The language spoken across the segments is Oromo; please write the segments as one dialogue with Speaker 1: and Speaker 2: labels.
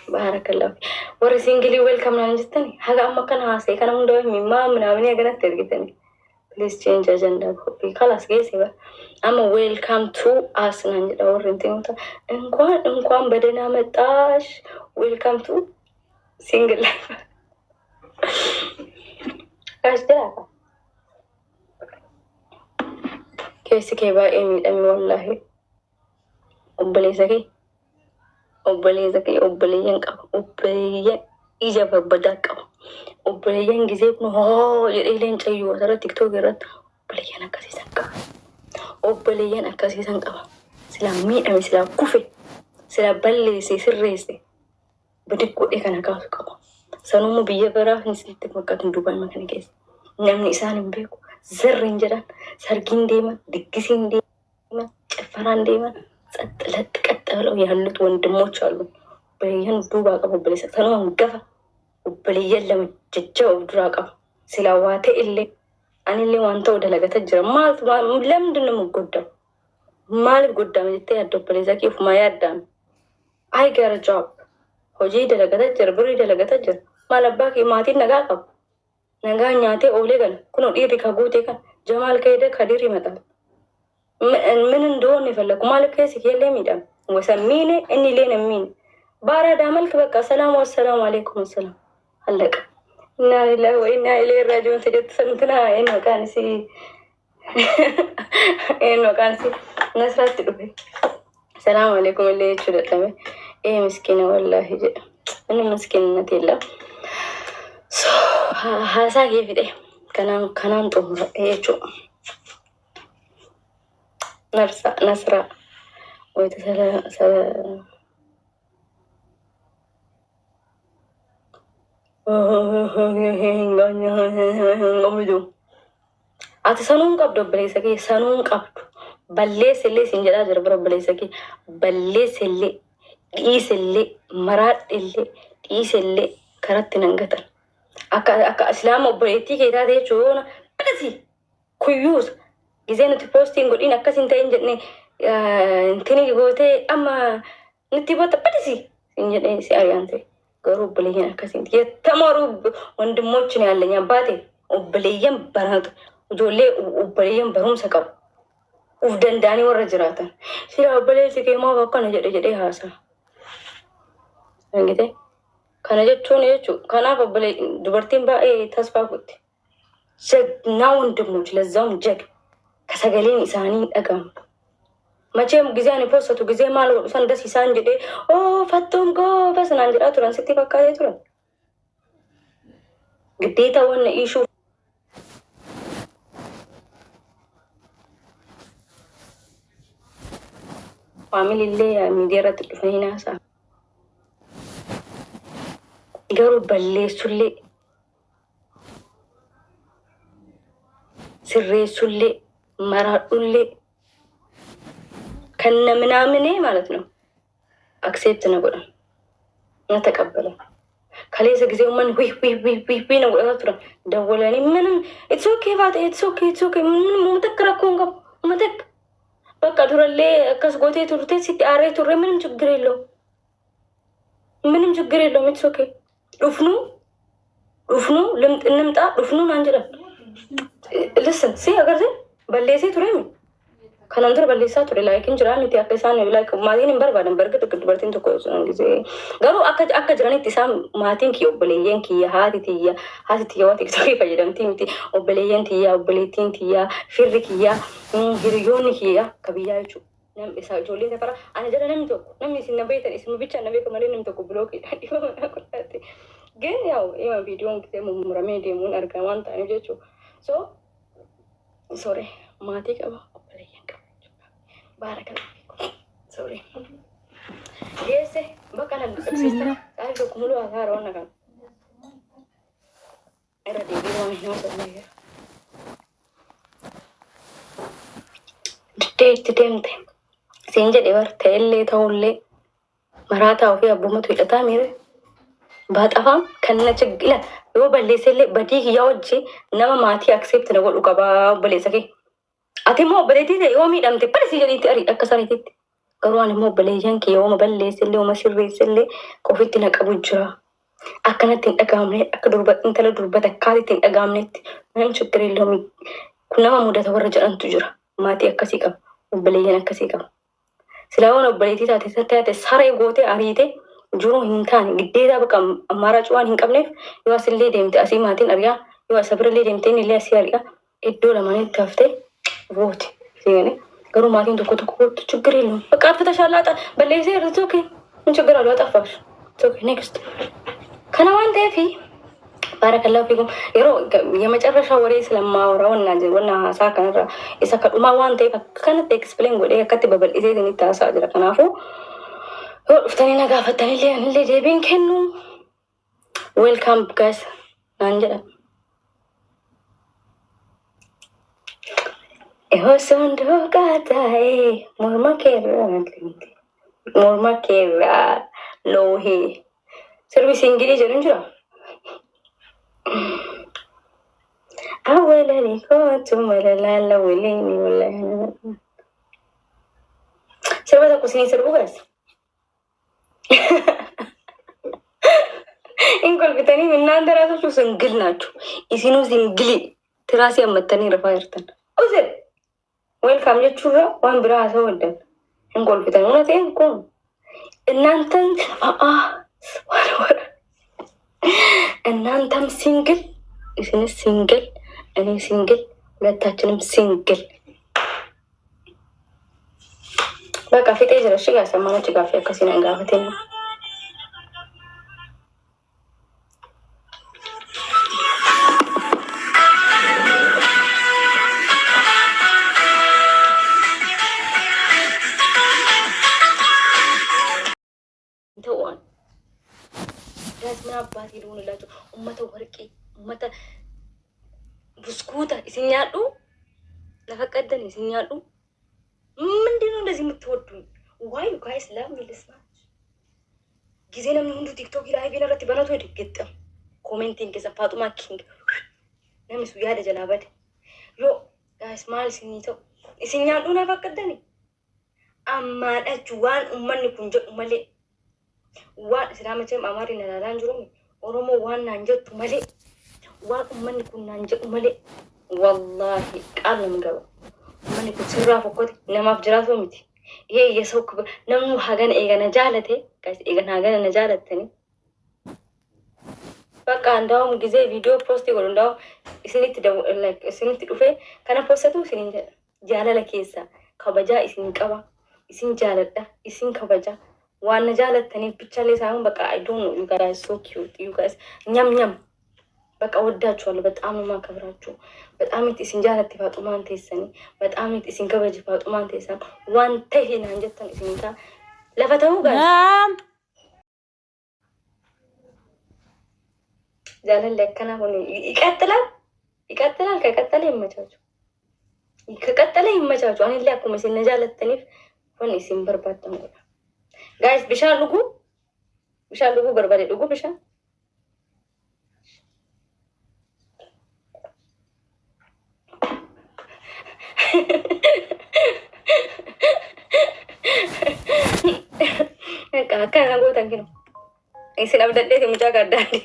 Speaker 1: Barakallah. Warri singili welcome naan jettani. Haga amma kana haasee kana hunda mimmaa ምናምን ያገናት ergitani. Please change agenda. Kalas geesse ba. Amma welcome to us naan jedha warri intimuta. እንኳን በደህና መጣሽ. Welcome to single life. Ashda. Keessa kee baay'ee miidhame wallahi. Obboleessa kee obboleeyyan qaba. Obboleeyyan ija babbadaa qaba. Obboleeyyan gisee kun hoo jedhee leencayyuu asirra tiktook irratti obboleeyyan akkasiisan qaba. Obboleeyyan akkasiisan qaba. Silaa miidhame, silaa kufe, silaa balleesse, sirreesse. Badi godhee kana kaasu qaba. Sanummoo biyya biraa hin sitti fakkaatu Dubaay makana keessa. Namni isaan hin beeku. Zarriin jedhan, sargiin deeman, diggisiin deeman, ጭፈራን deeman. Latti qaxxabaloo yaallutu wandimmoች አሉ በይህን ዱባ ቀቡ በለሰ ተነው ገፋ ወበለየ ለመጀጀ ወድራ ቀቡ ሲላዋተ ኢሌ አንሌ ዋንተው ደለገተ ጅራ ማለት ለምንድን ነው የምጎዳው ማለት ጎዳ ማለት ያደው በለዘኪ ማያዳም አይ ጋር ጆብ ሆጂ ደለገተ ጅራ ብሪ ደለገተ ጅራ ማለባኪ ማቲ ነጋቀብ ነጋኛቴ ኦሌገን ኩኖ ዲሪ ከጎቴ ከን ጀማል ከሄደ ከዲር ይመጣል ምን እንደሆነ የፈለኩ ማለት ከዚህ የለም ይዳም ወሰሚኔ እኒ ሌን ሚን ባራዳ መልክ በቃ ሰላም ወሰላም አለይኩም ሰላም አለቀ እና ላ ወይና ኢሌ ራዲዮን ተጀት ሰምተና እኔ ካንሲ ነስራት ዱቤ ሰላም አለይኩም ኢሌ ይችላል ይሄ ምስኪን ወላሂ እኔ ምስኪንነት የለም ሀሳጌ ፊዴ ከናን ጦ ይቹ نسرة ati sanuun qabdu obboleessa kee sanuun qabdu balleessillee siin jedhaa jira bira obboleessa kee balleessillee dhiisillee maraadhillee dhiisillee karatti nan gatan akka islaama obboleettii kee taate jechuun badasi kuyyuusa ጊዜን ፖስቲንግ ጎዲን አከሲን ታይን ጀኔ እንትኒ ጎቴ አማንቲ ቦታ በዲሲ እንጀኔ ሲአሪያንቴ ገሩ ብለየን አከሲን የተማሩ ወንድሞች ነው ያለኝ አባቴ ብለየን በራቱ ጆሌ ብለየን በሩም ሰቀው ኡፍደንዳኒ ወረጅራታ ሲራ ብለይ ሲከማ ባካነ ጀደ ሃሳ እንግዲህ ከነጀቹን የቹ ከናፈ ብለይ ዱበርቲን ባኤ ተስፋ ጉት ጀግና ወንድሞች ለዛውም ጀግ ከሰገሌን ኢሳኒ ደጋም መቼም ጊዜን ፖስቱ ጊዜ ማል ሰንደስ ኢሳን ጀዴ ኦ ፈቶም ጎ በስናን ጀዳ ቱራን ሲቲ በቃ ቱራን ግዴታ ወነ ኢሹ ፋሚሊ ለ ሚዲያራት ድፈይናሳ ገሩ በሌሱሌ ስሬሱሌ መራዱሌ ከነ ምናምኔ ማለት ነው አክሴፕት ነው ጎዳ ነው ተቀበለ ከሌዘ ጊዜው ማን ዊ ነው ወጥራ ደወለኒ ምንም ኢትስ ኦኬ ባት ኢትስ ኦኬ ምንም መተከራኩን ጋር መተክ በቃ ዱረሌ ከስጎቴ ቱርቴ ሲቲ አሬ ቱሬ ምንም ችግር የለውም ኢትስ ኦኬ ዱፍኑ እንምጣ ዱፍኑን አንጀራ listen see agar se balleese ture mi kanandar balleesa ture like injira miti akkesan like maatiin hin barbaadan barga tokko dubartiin tokko sun gisee garuu akka jiranitti isaan maatiin kiyya obboleeyyan kiyya haati tiyya waan tiktookii fayyadamtii miti obboleeyyan tiyya obboleettiin tiyya firri kiyya hiriyoonni kiyya kabiyyaa jechuudha nam isa ijoollee safara ana jala namni isin na beektan isin bicha na beeku malee namni tokko bilookidha dhibama godhaatti ግን ያው ይሄ ቪዲዮን ጊዜ ሙምራሜ ደሙን አርጋ ዋን ታኔ ጀቹ ሶ ሶሪ ማቲ ቀባ ኦፕሬሽን ቀባ ባረከላ ሶሪ የሴ በቃ ሲስተር አይዶ ኩሙሉ አጋር ወና ጋር era di ቪዲዮ ነው ሰለኝ ደምቴ ሲንጀ ደበር ተለ ተውሌ መራታው ፊ አቡመቱ ይጣ ሚረ ባጣፋም ከነችግለ yo balleesselle badii yaawji nama maatii accept na godhu qaba balleessake ati mo balleetite yoo miidhamte balleessi jedhiti ari akka sariititti Garuu ani immoo obboleeyyan kiyya yooma balleessillee yooma sirreessillee qofitti na qabu jira. Akkanatti hin dhagahamne akka intala durbata akkaatitti hin dhagahamnetti nan ችግር የለውም. Kun nama mudata warra jedhantu jira. Maatii akkasii qaba. Obboleeyyan akkasii qaba. Silaa obboleettii taate saree gootee ariitee jiruu hin taane giddeetaa bakka ammaaraacu waan hin qabneef yoo asillee deemte asii maatiin ari'aa yoo asa birallee deemte inni illee asii ari'aa iddoo lamaanitti haftee rooti. Garuu maatiin tokko gootu ችግር የለውም. በቃ አጥፍተሻል balleessee irratti okay ምን ችግር አለው? አጠፋሽ okay next kana waan ta'eef ባረከላሁ ፊኩም yeroo የመጨረሻ ወሬ ስለማወራው እና ወና haasaa kanarra isa kadhumaa waan ta'eef akkanatti explain godhee akkatti babal'isee isinitti haasaa jira. Kanaafuu yoo dhuftanii na gaafattanillee anillee deebiin kennu welcome guys naan jedha. Sondoqa ta'e morma keerraa loohee sirbi singilii jedhu jira. Awalani kootu malalaala waliini walaana. Sirba tokko isinii sirbu gaas. Inkolfitanii minnaan daraasachuu singil naachuu. Isinuu singilii tiraasii ammattanii rafaa jirtan. Ose welcome jechuudha waan biraa haasa'uu waddan. Inkolfitanii una ta'een kun እናንተን እናንተም ሲንግል እስንስ ሲንግል እኔ ሲንግል ሁለታችንም ሲንግል በቃ ፊቴ ጀረሽ ጋር ሰማነች ጋር ከሲና ጋፈቴ ነው Abbaatii duun ilaatu ummata warqee ummata buskuuta isin nyaadhu lafa qaddan isin nyaadhu ምንድነው እንደዚህ የምትወዱኝ? Why you guys love me this much? ጊዜ ለምን ሁሉ ቲክቶክ ላይ ቢነረት በነቱ ይደግጠም ኮሜንቲንግ ከሰፋጡማ ኪንግ ነምሱ ያደ ጀላበደ ዮ guys ማል ሲኒቶ isin nyaadhu lafa qaddan ammaadhachu waan ummanni kun jedhu malee waan islaamachee amaariin ilaalaan jiru oromoo waan naan jettu malee waan ummanni kun naan jedhu malee wallahi qaal nama gaba ummanni kun sirraa fokkote namaaf jiraatu miti ይሄ የሰው ክብር ነሙ ሀገን ኤገነ ጃለቴ ጋይስ ኤገነ ሀገን ነጃለተኒ በቃ እንዳውም ጊዜ ቪዲዮ ፖስት ይጎል እንዳው እስኒት ደው ላይክ እስኒት ዱፌ ከነ ፖስተቱ እስኒት ጃለለ ኬሳ ከበጃ እስኒ ቀባ እስኒ ጃለዳ እስኒ ከበጃ ዋና ጃለተኒ ብቻ ላይ ሳይሆን በቃ አይ ዶንት ኖ ዩ ጋይስ ሶ ኪዩት ዩ ጋይስ ኛም በቃ ወዳችኋለሁ። በጣም ነው ማከብራችሁ። በጣም እትሲን ጃለቲ ፋጡማን ተሰኒ በጣም እትሲን ከበጅ ፋጡማን ተሰኒ ዋንተ ሄና እንጀተን እስኒታ ለፈተው ጋይስ ጃለለ ለከና ሆነ ይቀጥላል ከቀጠለ ይመቻችሁ አኔ ላይ አቁመ ሲነጃለተኒ ሆነ ሲን በርባተም ጋይስ ብሻን ልጉ በርበሬ ልጉ ብሻን kana gootan kinu isin abdadheeti mucaa gaaddaadhi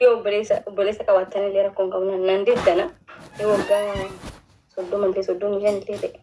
Speaker 1: yoo obboleessa qabaattan illee rakkoon qabna nan deeddana yoo waggaa 35 illee ta'e